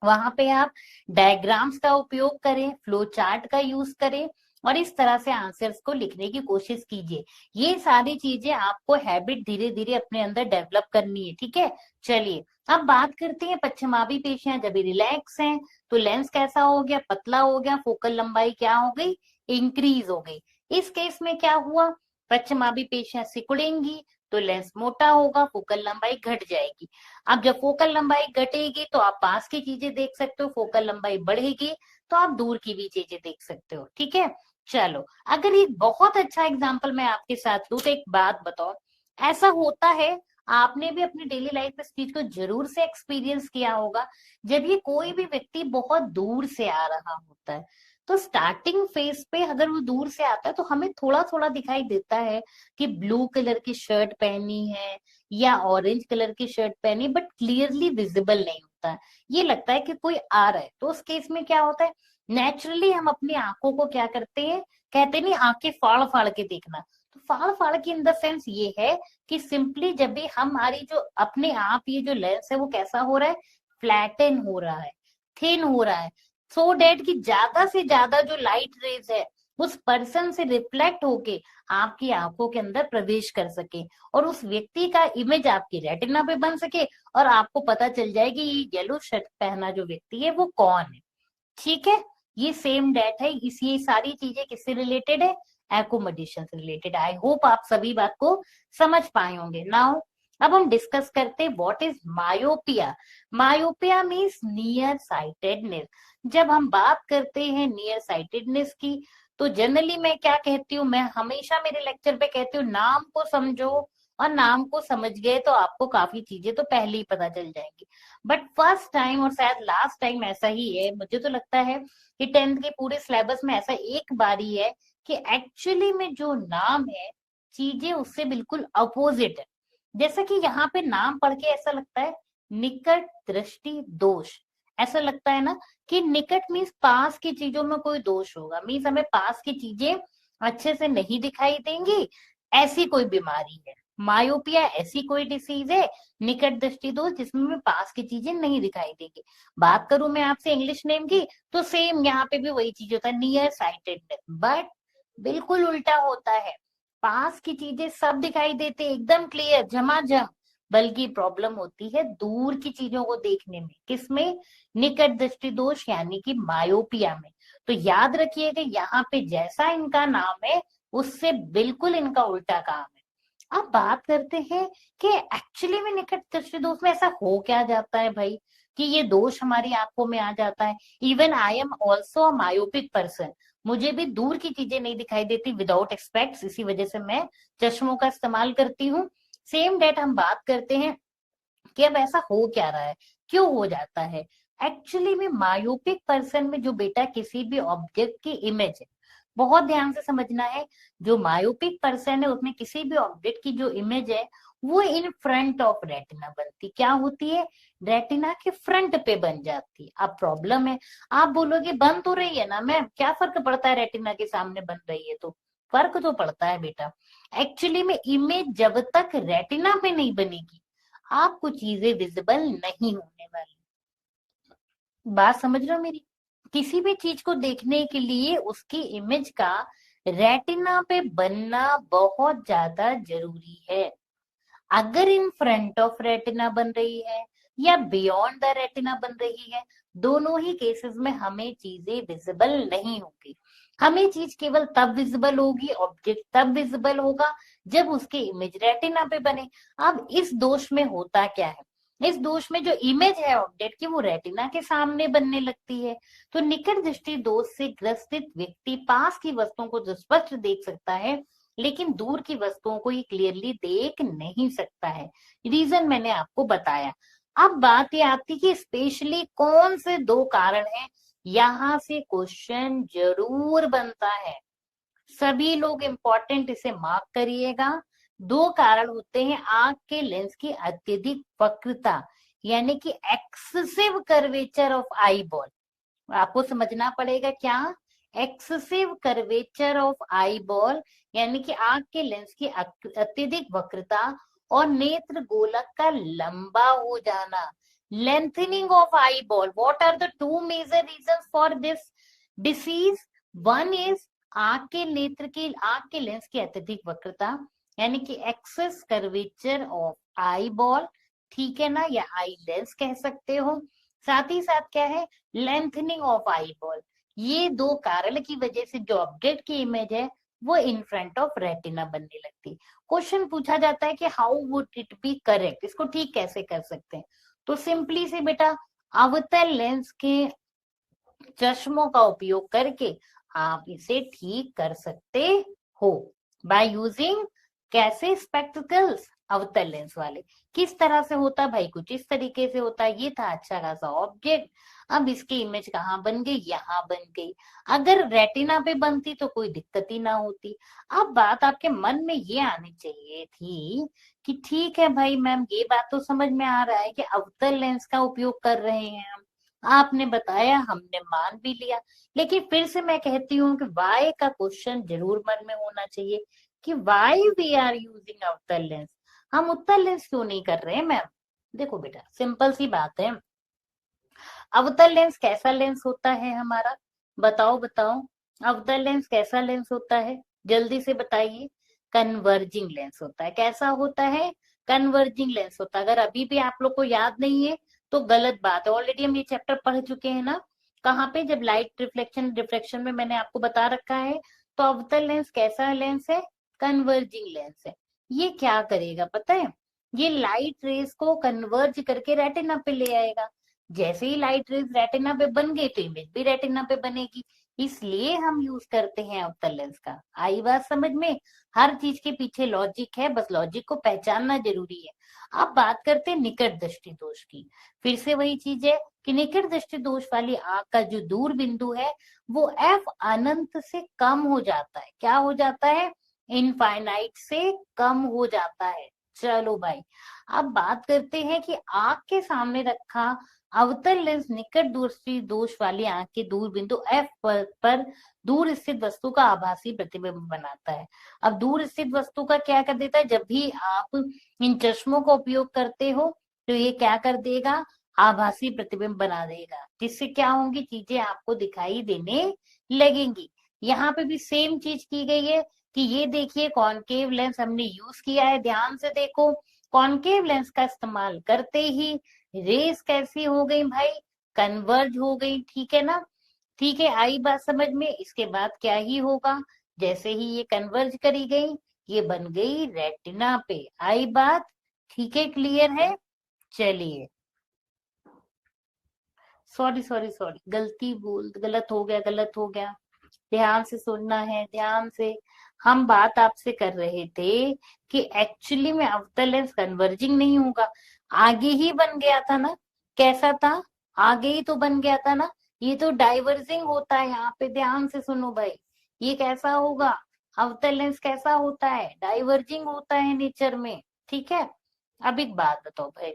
वहां पे आप डायग्राम्स का उपयोग करें, फ्लो चार्ट का यूज करें और इस तरह से आंसर्स को लिखने की कोशिश कीजिए। ये सारी चीजें आपको हैबिट धीरे धीरे अपने अंदर डेवलप करनी है, ठीक है। चलिए अब बात करते हैं पश्चिमाभी पेशियां जब रिलैक्स हैं तो लेंस कैसा हो गया, पतला हो गया, फोकल लंबाई क्या हो गई, इंक्रीज हो गई। इस केस में क्या हुआ, पश्चिमाभी पेशियां सिकुड़ेंगी तो लेंस मोटा होगा, फोकल लंबाई घट जाएगी। अब जब फोकल लंबाई घटेगी तो आप पास की चीजें देख सकते हो, फोकल लंबाई बढ़ेगी तो आप दूर की भी चीजें देख सकते हो, ठीक है। चलो अगर एक बहुत अच्छा एग्जांपल मैं आपके साथ लूं तो एक बात बताओ, ऐसा होता है, आपने भी अपनी डेली लाइफ में इस चीज को जरूर से एक्सपीरियंस किया होगा, जब ये कोई भी व्यक्ति बहुत दूर से आ रहा होता है, तो स्टार्टिंग फेज पे अगर वो दूर से आता है तो हमें थोड़ा थोड़ा दिखाई देता है कि ब्लू कलर की शर्ट पहनी है या ऑरेंज कलर की शर्ट पहनी, बट क्लियरली विजिबल नहीं होता है, ये लगता है कि कोई आ रहा है। तो उस केस में क्या होता है, नेचुरली हम अपनी आंखों को क्या करते हैं, कहते नहीं आंखें फाड़ फाड़ के देखना, तो फाड़ फाड़ के इन द सेंस ये है कि सिंपली जब भी हमारी जो अपने आप ये जो लेंस है वो कैसा हो रहा है, फ्लैटन हो रहा है, थिन हो रहा है, सो डेट कि ज्यादा से ज्यादा जो लाइट रेज है उस पर्सन से रिफ्लेक्ट होके आपकी आंखों के अंदर प्रवेश कर सके और उस व्यक्ति का इमेज आपकी रेटिना पे बन सके और आपको पता चल जाए कि ये येलो शर्ट पहना जो व्यक्ति है वो कौन है, ठीक है। ये सेम डेट है, इस ये सारी चीजें किससे रिलेटेड है, एकोमोडेशन से रिलेटेड। आई होप आप सभी बात को समझ पाए होंगे। नाउ अब हम डिस्कस करते हैं what is myopia. Myopia means near sightedness. जब हम बात करते हैं नियर साइटेडनेस की, तो जनरली मैं क्या कहती हूँ, मैं हमेशा मेरे लेक्चर पे कहती हूँ नाम को समझो, और नाम को समझ गए तो आपको काफी चीजें तो पहले ही पता चल जाएंगी। बट फर्स्ट टाइम और शायद लास्ट टाइम ऐसा ही है, मुझे तो लगता है कि टेंथ के पूरे सिलेबस में ऐसा एक बार ही है कि एक्चुअली में जो नाम है, चीजें उससे बिल्कुल अपोजिट है। जैसा कि यहाँ पे नाम पढ़ के ऐसा लगता है निकट दृष्टि दोष, ऐसा लगता है ना कि निकट मीन्स पास की चीजों में कोई दोष होगा, मीन्स हमें पास की चीजें अच्छे से नहीं दिखाई देंगी, ऐसी कोई बीमारी है। मायोपिया ऐसी कोई डिसीज है, निकट दृष्टि दोष जिसमें हमें पास की चीजें नहीं दिखाई देंगी। बात करूं मैं आपसे इंग्लिश नेम की, तो सेम यहाँ पे भी वही चीज होता है, नियर साइटेडनेस, बट बिल्कुल उल्टा होता है। पास की चीजें सब दिखाई देते एकदम क्लियर झमाझम, बल्कि प्रॉब्लम होती है दूर की चीजों को देखने में, किसमें, निकट दृष्टि दोष यानी कि मायोपिया में। तो याद रखिएगा यहाँ पे जैसा इनका नाम है उससे बिल्कुल इनका उल्टा काम है। अब बात करते हैं कि एक्चुअली में निकट दृष्टि दोष में ऐसा हो क्या जाता है भाई, कि ये दोष हमारी आंखों में आ जाता है। Even I am also a myopic person, मुझे भी दूर की चीजें नहीं दिखाई देती विदाउट एक्सपेक्ट, इसी वजह से मैं चश्मों का इस्तेमाल करती हूँ। सेम डेट हम बात करते हैं कि अब ऐसा हो क्या रहा है, क्यों हो जाता है। एक्चुअली में मायोपिक पर्सन में जो बेटा किसी भी ऑब्जेक्ट की इमेज है, बहुत ध्यान से समझना है, जो मायोपिक पर्सन है उसमें किसी भी ऑब्जेक्ट की जो इमेज है वो इन फ्रंट ऑफ रेटिना बनती, क्या होती है, रेटिना के फ्रंट पे बन जाती है। अब प्रॉब्लम है, आप बोलोगे बन तो रही है ना मैम, क्या फर्क पड़ता है रेटिना के सामने बन रही है, तो फर्क तो पड़ता है बेटा। एक्चुअली में इमेज जब तक रेटिना पे नहीं बनेगी आपको चीजें विजिबल नहीं होने वाली, बात समझ रहे हो मेरी। किसी भी चीज को देखने के लिए उसकी इमेज का रेटिना पे बनना बहुत ज्यादा जरूरी है। अगर इन फ्रंट ऑफ रेटिना बन रही है या बियॉन्ड द रेटिना बन रही है, दोनों ही केसेस में हमें चीजें विजिबल नहीं होगी। हमें चीज केवल तब विजिबल होगी, ऑब्जेक्ट तब विजिबल होगा जब उसकी इमेज रेटिना पे बने। अब इस दोष में होता क्या है, इस दोष में जो इमेज है ऑब्जेक्ट की वो रेटिना के सामने बनने लगती है। तो निकट दृष्टि दोष से ग्रसित व्यक्ति पास की वस्तुओं को जो स्पष्ट देख सकता है, लेकिन दूर की वस्तुओं को ये क्लियरली देख नहीं सकता है। रीजन मैंने आपको बताया। अब बात ये आती कि स्पेशली कौन से दो कारण हैं, यहां से क्वेश्चन जरूर बनता है। सभी लोग इंपॉर्टेंट इसे मार्क करिएगा। दो कारण होते हैं, आंख के लेंस की अत्यधिक वक्रता यानी कि excessive curvature of eye ball. आपको समझना पड़ेगा क्या, excessive curvature of eye ball यानी कि आंख के लेंस की अत्यधिक वक्रता और नेत्र गोलक का लंबा हो जाना, lengthening of eye ball. What are the two major reasons for this disease? One is आंख के लेंस की अत्यधिक वक्रता यानी कि excess curvature of eye ball, ठीक है ना, या आई लेंस कह सकते हो। साथ ही साथ क्या है, लेंथनिंग ऑफ आई बॉल। ये दो कारण की वजह से जो ऑब्जेक्ट की इमेज है वो इन फ्रंट ऑफ रेटिना बनने लगती। क्वेश्चन पूछा जाता है कि how would it be correct, इसको ठीक कैसे कर सकते हैं? तो सिंपली से बेटा, अवतल लेंस के चश्मों का उपयोग करके आप इसे ठीक कर सकते हो बाय यूजिंग कैसे, स्पेक्टिकल्स, अवतल लेंस वाले। किस तरह से होता है भाई, कुछ इस तरीके से होता है। ये था अच्छा खासा ऑब्जेक्ट, अब इसकी इमेज कहाँ बन गई, यहाँ बन गई। अगर रेटिना पे बनती तो कोई दिक्कत ही ना होती। अब बात आपके मन में ये आनी चाहिए थी कि ठीक है भाई मैम, ये बात तो समझ में आ रहा है कि अवतल लेंस का उपयोग कर रहे हैं हम, आपने बताया, हमने मान भी लिया। लेकिन फिर से मैं कहती हूँ कि वाई का क्वेश्चन जरूर मन में होना चाहिए कि वाई वी आर यूजिंग अवतल लेंस, हम उत्तल लेंस क्यों नहीं कर रहे हैं मैम? देखो बेटा, सिंपल सी बात है, अवतल लेंस कैसा लेंस होता है हमारा, बताओ बताओ, अवतल लेंस कैसा लेंस होता है, जल्दी से बताइए। कन्वर्जिंग लेंस होता है। कैसा होता है? कन्वर्जिंग लेंस होता है। अगर अभी भी आप लोग को याद नहीं है तो गलत बात है, ऑलरेडी हम ये चैप्टर पढ़ चुके हैं ना। कहाँ पे? जब लाइट रिफ्लेक्शन डिफ्रेक्शन में मैंने आपको बता रखा है। तो अवतल लेंस कैसा लेंस है? कन्वर्जिंग लेंस है। ये क्या करेगा पता है, ये लाइट रेस को कन्वर्ज करके रेटिना पे ले आएगा। जैसे ही लाइट रेज रेटिना पे बन गई तो इमेज भी रेटिना पे बनेगी। इसलिए हम यूज करते हैं अवतल लेंस का। आई बात समझ में? हर चीज के पीछे लॉजिक है, बस लॉजिक को पहचानना जरूरी है। अब बात करते हैं निकट दृष्टि दोष की। फिर से वही चीज है कि निकट दृष्टि दोष वाली आंख का जो दूर बिंदु है वो एफ अनंत से कम हो जाता है। क्या हो जाता है? इनफाइनाइट से कम हो जाता है। चलो भाई, अब बात करते हैं कि आंख के सामने रखा अवतल लेंस निकट दृष्टि दोष वाली आंख के दूर बिंदु एफ पर दूर स्थित वस्तु का आभासी प्रतिबिंब बनाता है। अब दूर स्थित वस्तु का क्या कर देता है, जब भी आप इन चश्मों का उपयोग करते हो तो ये क्या कर देगा, आभासी प्रतिबिंब बना देगा, जिससे क्या होंगी, चीजें आपको दिखाई देने लगेंगी। यहाँ पे भी सेम चीज की गई है कि ये देखिए कॉनकेव लेंस हमने यूज किया है, ध्यान से देखो। कॉनकेव लेंस का इस्तेमाल करते ही रेस कैसी हो गई भाई, कन्वर्ज हो गई, ठीक है ना। ठीक है, आई बात समझ में? इसके बाद क्या ही होगा, जैसे ही ये कन्वर्ज करी गई ये बन गई रेटिना पे। आई बात? ठीक है, क्लियर है? चलिए, सॉरी सॉरी सॉरी, गलत हो गया, गलत हो गया। ध्यान से सुनना है, ध्यान से। हम बात आपसे कर रहे थे कि एक्चुअली में अवतल लेंस कन्वर्जिंग नहीं होगा, आगे ही बन गया था ना। कैसा था? आगे ही तो बन गया था ना। ये तो डाइवर्जिंग होता है, यहाँ पे ध्यान से सुनो भाई। ये कैसा होगा, अवतल लेंस कैसा होता है? डाइवर्जिंग होता है नेचर में, ठीक है। अब एक बात बताओ भाई,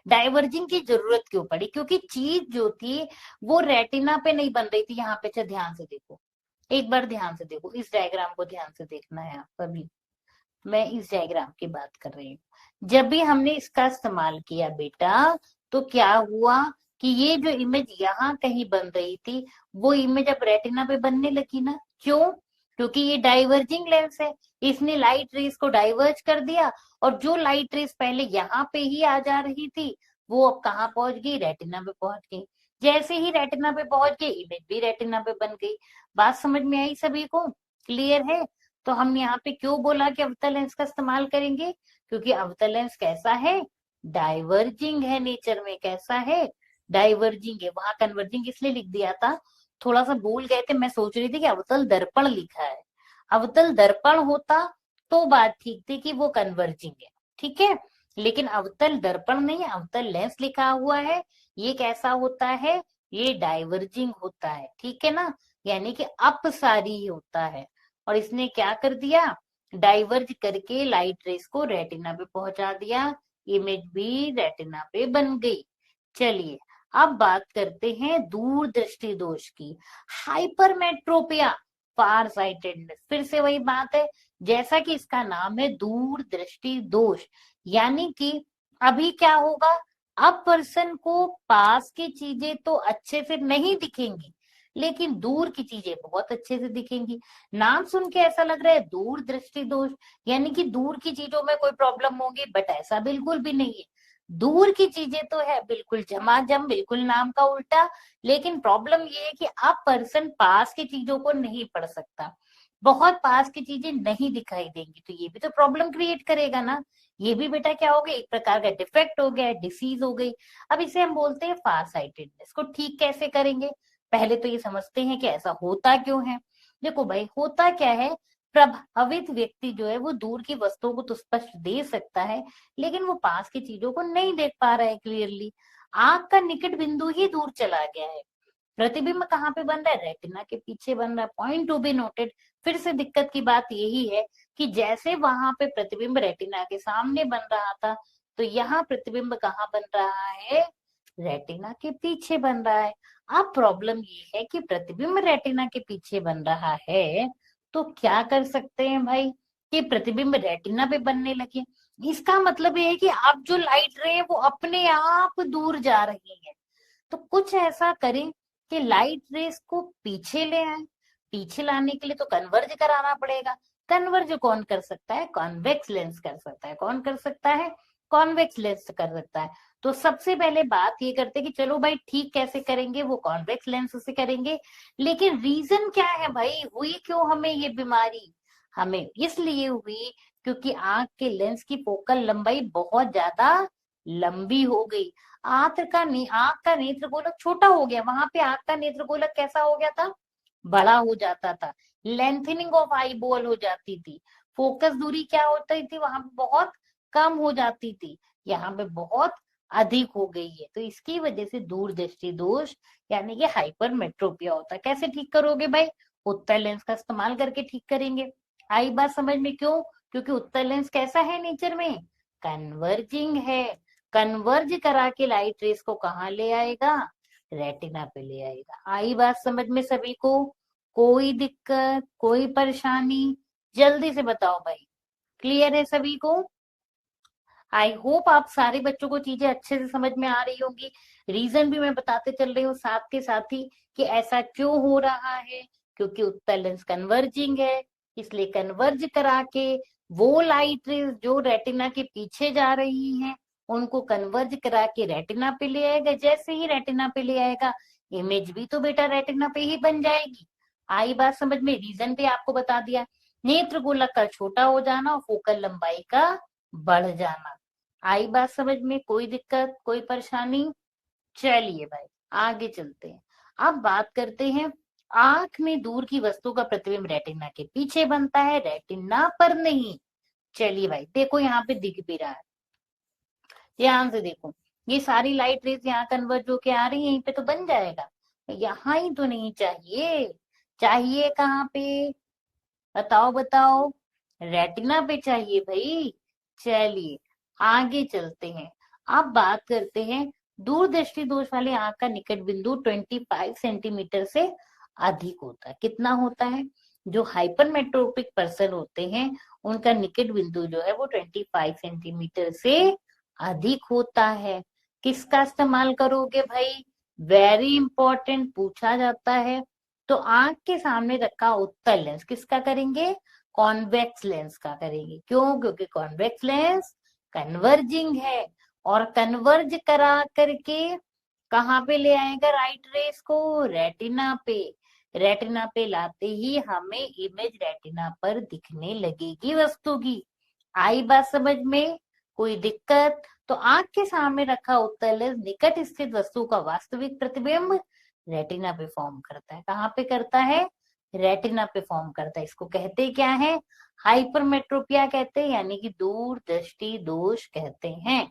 डाइवर्जिंग की जरूरत क्यों पड़ी? क्योंकि चीज जो थी वो रेटिना पे नहीं बन रही थी। यहाँ पे ध्यान से देखो, एक बार ध्यान से देखो, इस डायग्राम को ध्यान से देखना है आप अभी। मैं इस डायग्राम की बात कर रही हूँ। जब भी हमने इसका इस्तेमाल किया बेटा तो क्या हुआ कि ये जो इमेज यहाँ कहीं बन रही थी वो इमेज अब रेटिना पे बनने लगी ना। क्यों? क्योंकि ये डाइवर्जिंग लेंस है, इसने लाइट रेस को डाइवर्ज कर दिया, और जो लाइट रेस पहले यहाँ पे ही आ जा रही थी वो अब कहाँ पहुंच गई, रेटिना पे पहुंच गई। जैसे ही रेटिना पे पहुंच गई, इमेज भी रेटिना पे बन गई। बात समझ में आई सभी को, क्लियर है? तो हम यहाँ पे क्यों बोला कि अवतल लेंस का इस्तेमाल करेंगे, क्योंकि अवतल लेंस कैसा है, डाइवर्जिंग है नेचर में। कैसा है, डाइवर्जिंग है। वहां कन्वर्जिंग इसलिए लिख दिया था, थोड़ा सा भूल गए थे, मैं सोच रही थी कि अवतल दर्पण लिखा है। अवतल दर्पण होता तो बात ठीक थी कि वो कन्वर्जिंग है, ठीक है। लेकिन अवतल दर्पण नहीं, अवतल लेंस लिखा हुआ है। ये कैसा होता है, ये डाइवर्जिंग होता है, ठीक है ना, यानी कि अपसारी होता है। और इसने क्या कर दिया, डाइवर्ज करके लाइट रेस को रेटिना पे पहुंचा दिया, इमेज भी रेटिना पे बन गई। चलिए अब बात करते हैं दूर दृष्टि दोष की, हाइपरमेट्रोपिया, फार साइटेडनेस। फिर से वही बात है, जैसा कि इसका नाम है दूर दृष्टि दोष, यानी कि अभी क्या होगा, अब पर्सन को पास की चीजें तो अच्छे से नहीं दिखेंगी, लेकिन दूर की चीजें बहुत अच्छे से दिखेंगी। नाम सुन के ऐसा लग रहा है दूर दृष्टि दोष, यानी कि दूर की चीजों में कोई प्रॉब्लम होगी, बट ऐसा बिल्कुल भी नहीं है। दूर की चीजें तो है बिल्कुल झमाझम, बिल्कुल नाम का उल्टा। लेकिन प्रॉब्लम ये है कि अब पर्सन पास की चीजों को नहीं पढ़ सकता, बहुत पास की चीजें नहीं दिखाई देंगी, तो ये भी तो प्रॉब्लम क्रिएट करेगा ना। ये भी बेटा क्या हो गया, एक प्रकार का डिफेक्ट हो गया, डिसीज हो गई। अब इसे हम बोलते हैं फार साइटेडनेस। को ठीक कैसे करेंगे, पहले तो ये समझते हैं कि ऐसा होता क्यों है। देखो भाई, होता क्या है, प्रभावित व्यक्ति जो है वो दूर की वस्तुओं को तो स्पष्ट देख सकता है, लेकिन वो पास की चीजों को नहीं देख पा रहा है क्लियरली। आंख का निकट बिंदु ही दूर चला गया है। प्रतिबिंब कहाँ पे बन रहा है, रेटिना के पीछे बन रहा है। Point to be noted. फिर से दिक्कत की बात यही है कि जैसे वहां पे प्रतिबिंब रेटिना के सामने बन रहा था, तो यहाँ प्रतिबिंब कहाँ बन रहा है, रेटिना के पीछे बन रहा है। अब प्रॉब्लम ये है कि प्रतिबिंब रेटिना के पीछे बन रहा है, तो क्या कर सकते हैं भाई, कि प्रतिबिंब रेटिना पे बनने लगे। इसका मतलब ये है कि अब जो लाइट रे है वो अपने आप दूर जा रही है। तो कुछ ऐसा करें कि लाइट रेस को पीछे ले आए। पीछे लाने के लिए तो कन्वर्ज कराना पड़ेगा। कन्वर्ज कौन कर सकता है, कॉन्वेक्स लेंस कर सकता है। कौन कर सकता है, कॉन्वेक्स लेंस कर सकता है। तो सबसे पहले बात ये करते कि चलो भाई ठीक, कैसे करेंगे, वो कॉन्वेक्स लेंस से करेंगे। लेकिन रीजन क्या है भाई, हुई क्यों हमें ये बीमारी, हमें इसलिए हुई क्योंकि आंख के लेंस की फोकल लंबाई बहुत ज्यादा लंबी हो गई। आंख का नेत्र गोलक छोटा हो गया, वहां पे आंख का नेत्र गोलक कैसा हो गया था, बड़ा हो जाता था। लेंथनिंग ऑफ आई बॉल हो जाती थी। फोकस दूरी क्या होती थी, वहां पे बहुत कम हो जाती थी, यहाँ पे बहुत अधिक हो गई है। तो इसकी वजह से दूर दृष्टि दोष यानी कि हाइपरमेट्रोपिया होता है। कैसे ठीक करोगे भाई, उत्तल लेंस का इस्तेमाल करके ठीक करेंगे। आई बात समझ में, क्यों, क्योंकि उत्तल लेंस कैसा है नेचर में, कन्वर्जिंग है। कन्वर्ज करा के लाइट रेस को कहाँ ले आएगा, रेटिना पे ले आएगा। आई बात समझ में सभी को, कोई दिक्कत, कोई परेशानी, जल्दी से बताओ भाई, क्लियर है सभी को? आई होप आप सारे बच्चों को चीजें अच्छे से समझ में आ रही होंगी। रीजन भी मैं बताते चल रही हूँ साथ के साथ ही कि ऐसा क्यों हो रहा है, क्योंकि उत्तल लेंस कन्वर्जिंग है। इसलिए कन्वर्ज करा के वो लाइट रेज जो रेटिना के पीछे जा रही हैं, उनको कन्वर्ज करा के रेटिना पे ले आएगा। जैसे ही रेटिना पे ले आएगा, इमेज भी तो बेटा रेटिना पे ही बन जाएगी। आई बात समझ में, रीजन भी आपको बता दिया, नेत्र गोलक का छोटा हो जाना और फोकल लंबाई का बढ़ जाना। आई बात समझ में, कोई दिक्कत, कोई परेशानी? चलिए भाई आगे चलते हैं। अब बात करते हैं, आंख में दूर की वस्तु का प्रतिबिंब रेटिना के पीछे बनता है, रेटिना पर नहीं। चलिए भाई देखो, यहाँ पे दिख भी रहा है, ध्यान से देखो, ये सारी लाइट रेज यहाँ कन्वर्ज होके आ रही है, यहीं पे तो बन जाएगा। यहाँ ही तो नहीं चाहिए, चाहिए कहाँ पे, बताओ बताओ, रेटिना पे चाहिए भाई। चलिए आगे चलते हैं। अब बात करते हैं, दूरदृष्टि दोष वाले आंख का निकट बिंदु 25 सेंटीमीटर से अधिक होता है। कितना होता है, जो हाइपरमेट्रोपिक पर्सन होते हैं उनका निकट बिंदु जो है वो 25 सेंटीमीटर से अधिक होता है। किसका इस्तेमाल करोगे भाई, वेरी इंपॉर्टेंट, पूछा जाता है। तो आंख के सामने रखा उत्तल लेंस किसका करेंगे, कॉन्वेक्स लेंस का करेंगे। क्यों, क्योंकि कॉन्वेक्स लेंस कन्वर्जिंग है और कन्वर्ज करा करके कहाँ पे ले आएगा राइट रेस को, रेटिना पे। रेटिना पे लाते ही हमें इमेज रेटिना पर दिखने लगेगी वस्तु की। आई बात समझ में? कोई दिक्कत? तो आंख के सामने रखा उत्तल लेंस निकट स्थित वस्तु का वास्तविक प्रतिबिंब रेटिना पे फॉर्म करता है। कहाँ पे करता है? रेटिना पे फॉर्म करता है। इसको कहते क्या है? हाइपरमेट्रोपिया कहते हैं, यानी कि दूर दृष्टि दोष कहते हैं।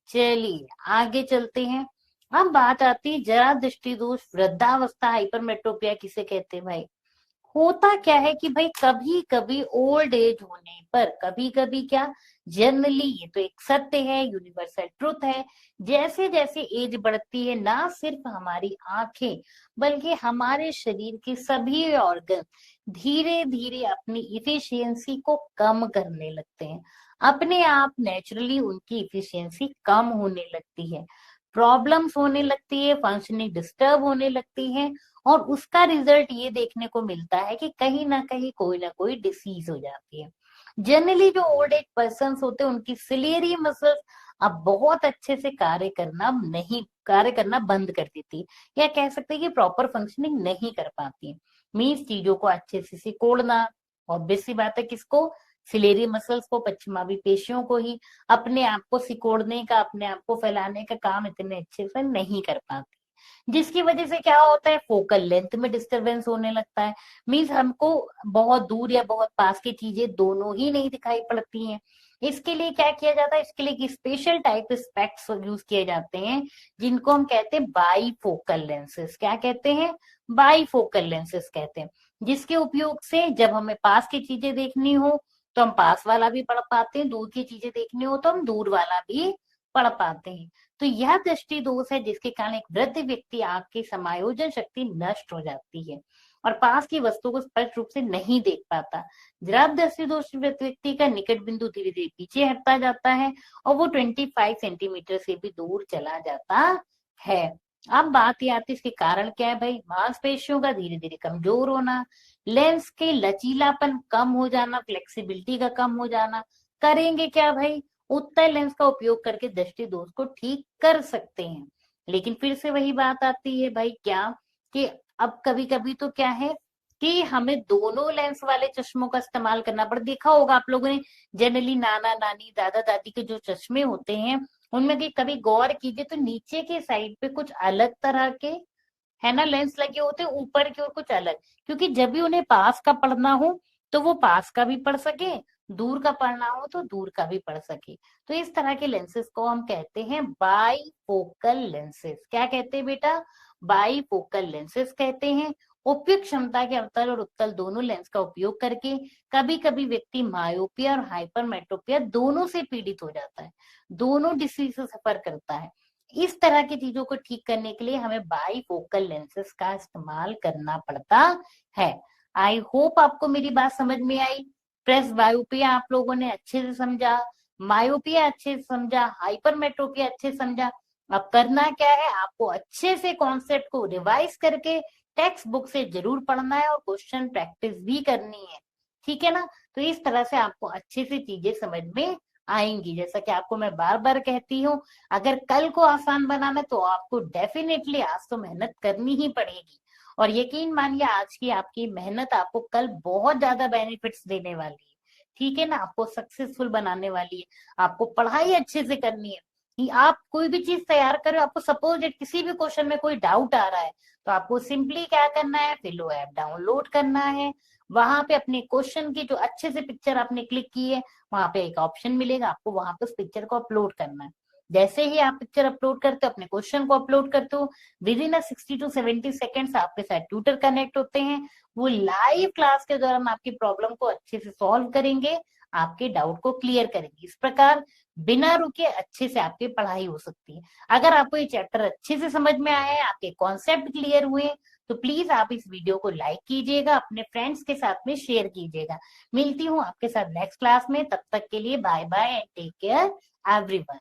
चलिए आगे चलते हैं। अब बात आती है जरा दृष्टि दोष वृद्धावस्था हाइपरमेट्रोपिया किसे कहते हैं भाई? होता क्या है कि भाई कभी कभी ओल्ड एज होने पर, कभी कभी क्या, जनरली ये तो एक सत्य है, यूनिवर्सल ट्रुथ है, जैसे जैसे एज बढ़ती है ना सिर्फ हमारी आंखें बल्कि हमारे शरीर के सभी ऑर्गन धीरे धीरे अपनी इफिशियंसी को कम करने लगते हैं। अपने आप नेचुरली उनकी इफिशियंसी कम होने लगती है, प्रॉब्लम्स होने लगती है, फंक्शनिंग डिस्टर्ब होने लगती है, और उसका रिजल्ट ये देखने को मिलता है कि कहीं ना कहीं कोई ना कोई डिसीज हो जाती है। जनरली जो ओल्ड एज पर्सन होते हैं उनकी सिलियरी मसल्स अब बहुत अच्छे से कार्य करना बंद कर देती है, या कह सकते हैं कि प्रॉपर फंक्शनिंग नहीं कर पाती है। मीन्स चीजों को अच्छे से सिकोड़ना, ऑब्वियस सी बात है किसको? सिलेरी मसल्स को, पश्चिमावी पेशियों को ही अपने आप को सिकोड़ने का, अपने आप को फैलाने का काम इतने अच्छे से नहीं कर पाती, जिसकी वजह से क्या होता है? फोकल लेंथ में डिस्टरबेंस होने लगता है। मीन्स हमको बहुत दूर या बहुत पास की चीजें दोनों ही नहीं दिखाई पड़ती हैं। इसके लिए क्या किया जाता है? इसके लिए स्पेशल टाइप स्पेक्ट्स यूज किए जाते हैं, जिनको हम कहते हैं बाईफोकल लेंसेस। क्या कहते हैं? बाईफोकल लेंसेस कहते हैं, जिसके उपयोग से जब हमें पास की चीजें देखनी हो तो हम पास वाला भी पढ़ पाते हैं, दूर की चीजें देखनी हो तो हम दूर वाला भी पढ़ पाते हैं। तो यह दृष्टि दोष है जिसके कारण एक वृद्ध व्यक्ति आंख की समायोजन शक्ति नष्ट हो जाती है और पास की वस्तु को स्पष्ट रूप से नहीं देख पाता। जराब दृष्टि दोष व्यक्ति का निकट बिंदु धीरे धीरे पीछे हटता जाता है और वो 25 सेंटीमीटर से भी दूर चला जाता है। अब बात ये आती है इसके कारण क्या है भाई? मांसपेशियों का धीरे धीरे कमजोर होना, लेंस के लचीलापन कम हो जाना, फ्लेक्सिबिलिटी का कम हो जाना। करेंगे क्या भाई? उत्तल लेंस का उपयोग करके दृष्टि दोष को ठीक कर सकते हैं। लेकिन फिर से वही बात आती है भाई क्या, कि अब कभी कभी तो क्या है कि हमें दोनों लेंस वाले चश्मों का इस्तेमाल करना पड़ता। देखा होगा आप लोगों ने, जनरली नाना नानी दादा दादी के जो चश्मे होते हैं उनमें भी कभी गौर कीजिए तो नीचे के साइड पे कुछ अलग तरह के है ना लेंस लगे होते हैं, ऊपर की ओर कुछ अलग, क्योंकि जब भी उन्हें पास का पढ़ना हो तो वो पास का भी पढ़ सके, दूर का पढ़ना हो तो दूर का भी पढ़ सके। तो इस तरह के लेंसेस को हम कहते हैं बाईफोकल लेंसेस। क्या कहते हैं बेटा? बाईफोकल लेंसेस कहते हैं। उपयुक्त क्षमता के अवतल और उत्तल दोनों लेंस का उपयोग करके कभी कभी व्यक्ति मायोपिया और हाइपरमेट्रोपिया दोनों से पीड़ित हो जाता है, दोनों डिसीज से सफर करता है। इस तरह की चीजों को ठीक करने के लिए हमें बाईफोकल लेंसेस का इस्तेमाल करना पड़ता है। आई होप आपको मेरी बात समझ में आई। प्रेस बायोपिया आप लोगों ने अच्छे से समझा, मायोपिया अच्छे से समझा, हाइपरमेट्रोपिया अच्छे से समझा। अब करना क्या है? आपको अच्छे से कॉन्सेप्ट को रिवाइज करके टेक्स्ट बुक से जरूर पढ़ना है और क्वेश्चन प्रैक्टिस भी करनी है, ठीक है ना? तो इस तरह से आपको अच्छे से चीजें समझ में आएंगी। जैसा कि आपको मैं बार बार कहती हूँ, अगर कल को आसान बनाना तो आपको डेफिनेटली आज तो मेहनत करनी ही पड़ेगी, और यकीन मानिए आज की आपकी मेहनत आपको कल बहुत ज्यादा बेनिफिट्स देने वाली है, ठीक है ना? आपको सक्सेसफुल बनाने वाली है। आपको पढ़ाई अच्छे से करनी है कि आप कोई भी चीज तैयार करो, आपको सपोज किसी भी क्वेश्चन में कोई डाउट आ रहा है तो आपको सिंपली क्या करना है? फिलो ऐप डाउनलोड करना है। वहां पे अपने क्वेश्चन की जो अच्छे से पिक्चर आपने क्लिक की है वहां पे एक ऑप्शन मिलेगा, आपको वहां पे उस पिक्चर को अपलोड करना है। जैसे ही आप पिक्चर अपलोड करते हो, अपने क्वेश्चन को अपलोड करते हो, विद इन 60 to 70 सेकेंड्स आपके साथ ट्यूटर कनेक्ट होते हैं। वो लाइव क्लास के दौरान आपकी प्रॉब्लम को अच्छे से सॉल्व करेंगे, आपके डाउट को क्लियर करेंगे। इस प्रकार बिना रुके अच्छे से आपकी पढ़ाई हो सकती है। अगर आपको ये चैप्टर अच्छे से समझ में आया है, आपके कॉन्सेप्ट क्लियर हुए, तो प्लीज आप इस वीडियो को लाइक कीजिएगा, अपने फ्रेंड्स के साथ में शेयर कीजिएगा। मिलती हूँ आपके साथ नेक्स्ट क्लास में, तब तक के लिए bye bye and take care everyone.